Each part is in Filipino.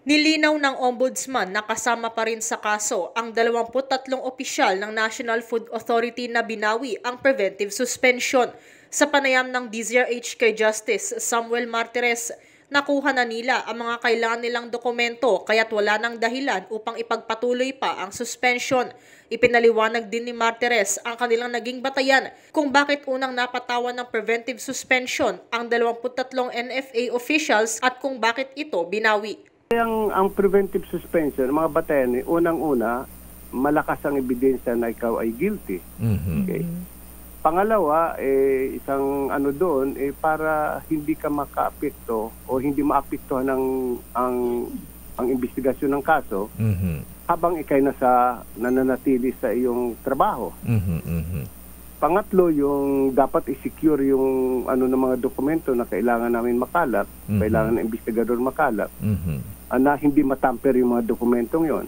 Nilinaw ng Ombudsman na kasama pa rin sa kaso ang 23 opisyal ng National Food Authority na binawi ang preventive suspension. Sa panayam ng DZRH kay Justice Samuel Martires, nakuha na nila ang mga kailangan nilang dokumento kaya't wala nang dahilan upang ipagpatuloy pa ang suspension. Ipinaliwanag din ni Martires ang kanilang naging batayan kung bakit unang napatawan ng preventive suspension ang 23 NFA officials at kung bakit ito binawi. Ang preventive suspension, mga batayan, unang-una, malakas ang ebidensya na ikaw ay guilty. Okay? Pangalawa, isang doon, para hindi ka makaapekto o hindi maapektuhan ang investigasyon ng kaso habang ikay nananatili sa iyong trabaho. Pangatlo, yung dapat i-secure yung ng mga dokumento na kailangan namin makalap, kailangan ng investigador makalap, na hindi matamper yung mga dokumentong yon.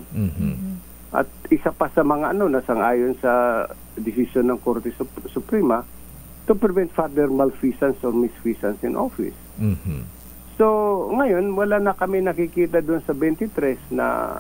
At isa pa sa mga nasang-ayon sa decision ng Korte Suprema to prevent further malfeasance or misfeasance in office. So, ngayon, wala na kami nakikita doon sa 23 na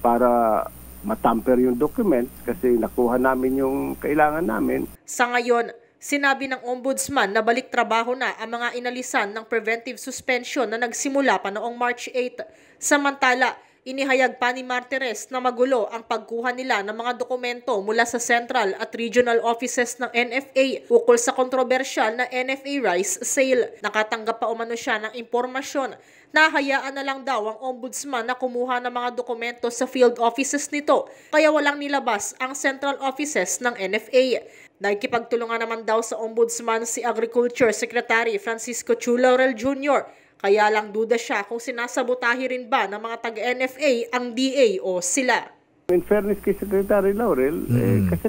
para matamper yung documents kasi nakuha namin yung kailangan namin. Sa ngayon, sinabi ng Ombudsman na balik trabaho na ang mga inalisan ng preventive suspension na nagsimula pa noong March 8. Samantala, inihayag pa ni Martires na magulo ang pagkuha nila ng mga dokumento mula sa central at regional offices ng NFA ukol sa kontrobersyal na NFA rice sale. Nakatanggap pa umano siya ng impormasyon na hayaan na lang daw ang Ombudsman na kumuha ng mga dokumento sa field offices nito kaya walang nilabas ang central offices ng NFA. Nagkipagtulungan naman daw sa Ombudsman si Agriculture Secretary Francisco Chu Laurel Jr. Kaya lang duda siya kung sinasabotahe rin ba ng mga taga-NFA ang DA o sila. In fairness kay Secretary Laurel, kasi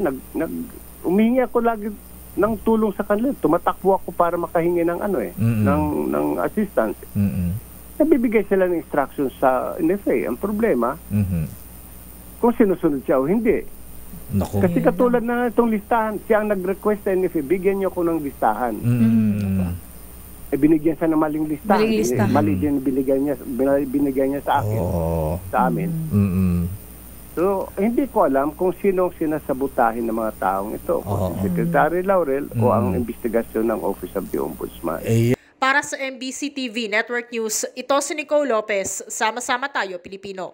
umihingi ako lagi ng tulong sa kanila. Tumatakbo ako para makahingi ng ng assistance. Nabibigay sila ng instructions sa NFA. Ang problema, kung sinusunod siya o hindi. Naku. Kasi katulad na itong listahan, siya ang nag-request sa NFA, bigyan niyo ko ng listahan. Binigyan siya ng maling listahan. Mali din binigyan niya sa akin, sa amin. So, hindi ko alam kung sino ang sinasabotahin ng mga taong ito. Kung si Secretary Laurel o ang investigasyon ng Office of the Ombudsman. Para sa MBC TV Network News, ito si Nicole Lopez. Sama-sama tayo, Pilipino.